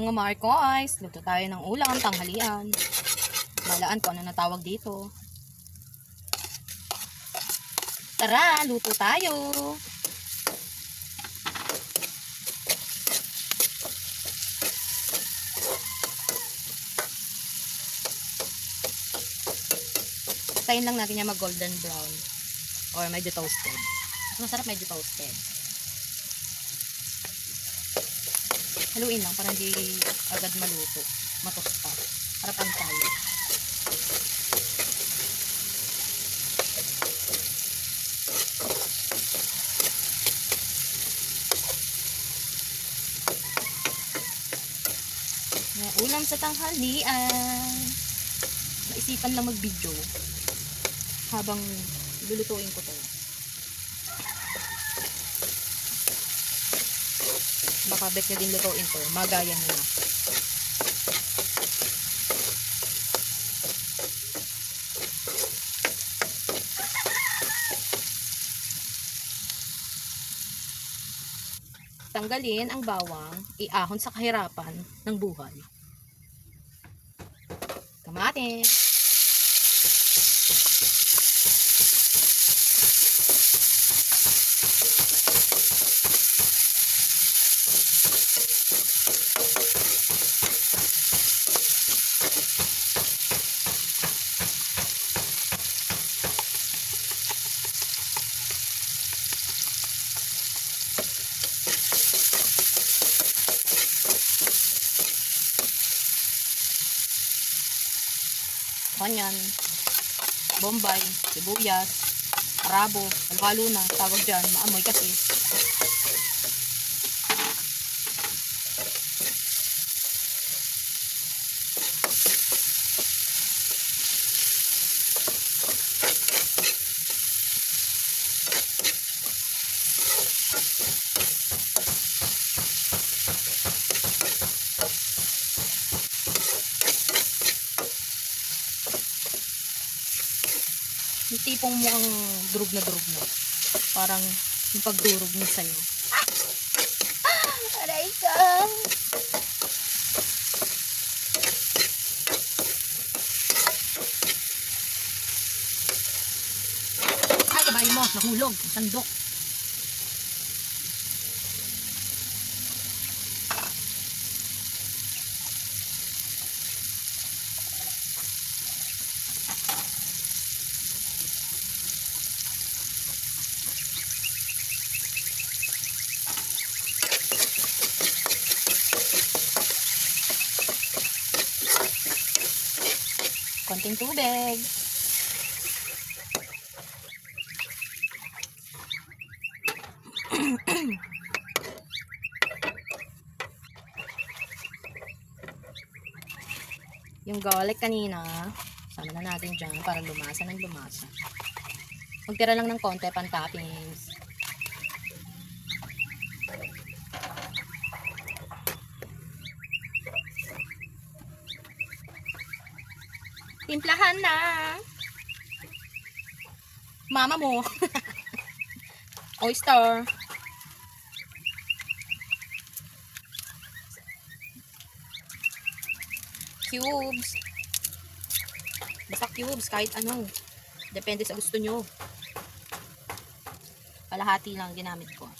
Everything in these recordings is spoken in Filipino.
Mga Marcoys, luto tayo ng ulam, tanghalian. Balaan ko ano na tawag dito. Tara, luto tayo. Tayin lang natin yan mag golden brown or medyo toasted. Masarap medyo toasted. Haluin lang para hindi agad maluto, matosta. Para pantay. Ulam sa tanghalian. Naisipan lang mag-video habang lulutuin ko to. Baka bet nyo din lutuin to. Magaya nyo na. Tanggalin ang bawang, iahon sa kahirapan ng buhay. Kamatis. Onion, bombay, sibuyas, arabo, halo-halo na, tawag dyan, maamoy kasi. Yung tipong mukhang durog na. Parang yung pagdurog niya sa'yo. Aray ka! Ay, kabayo mo! Nahulog! Sandok! Konting tubig. Yung garlic kanina, sama na natin dyan para lumasa ng lumasa. Magtira lang ng konti pang toppings. Timplahan na. Mama mo. Oyster. Cubes. Basta cubes, kahit ano. Depende sa gusto nyo. Kalahati lang ginamit ko.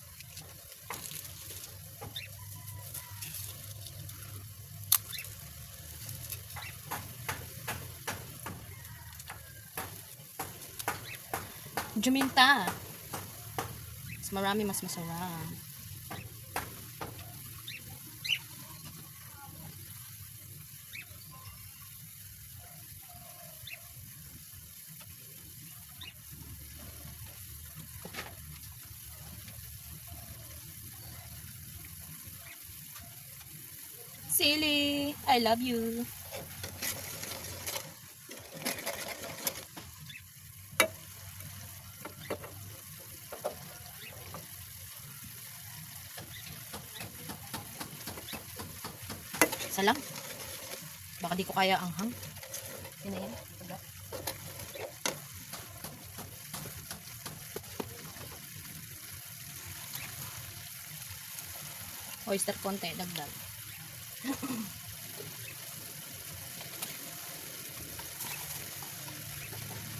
Juminta. Mas marami, mas masarap. Silly, I love you. Isa lang. Baka di ko kaya anghang. Yan na yan. Oyster konti, dagdag.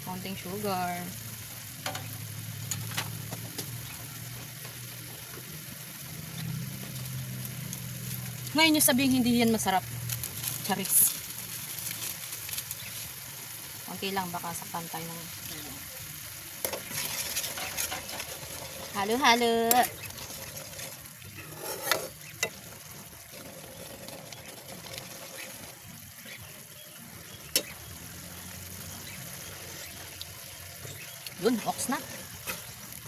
Konting sugar. Ngayon yung sabihin hindi yan masarap. Charis. Konti lang, baka saktan tayo ng halo-halo. Yun, ox na.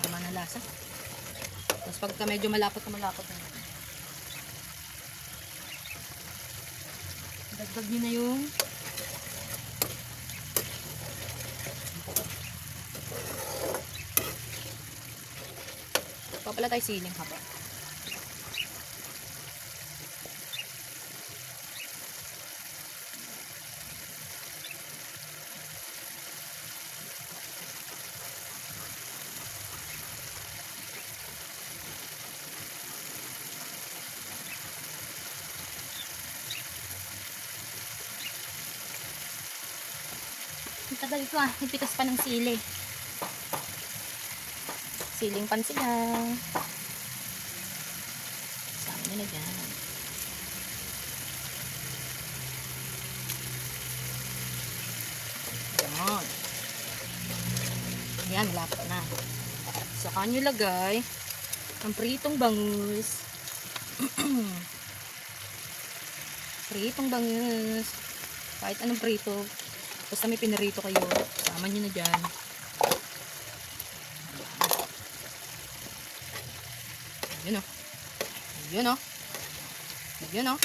Tama na lasa. Tapos pagka medyo malapot na. Dagdag nyo na yung papala tayo siling haba. Ang tagal ko ipitas pa ng sili. Siling pansigang. Sama nyo na dyan. Yan. Yan, malapot na. Saka nyo lagay ang pritong bangus. Pritong bangus. Kahit anong prito. Basta may pinarito kayo. Sama nyo na dyan. Yun o. Yun o. Yun o.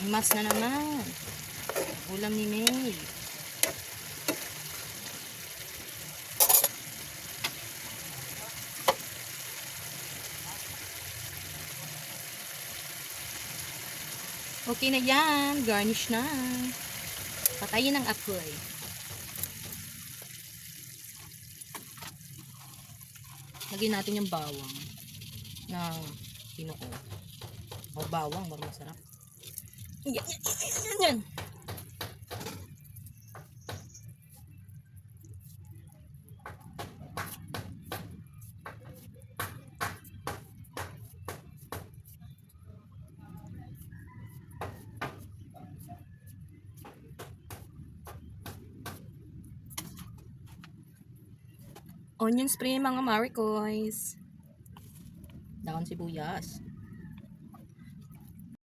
Imas na naman. Ulam ni May. Okay na yan. Garnish na. Patayin ang apoy. Lagyan natin yung bawang na kinuko. O bawang, marang masarap. Yan. Onion spray mga Maricoys. Daon sibuyas.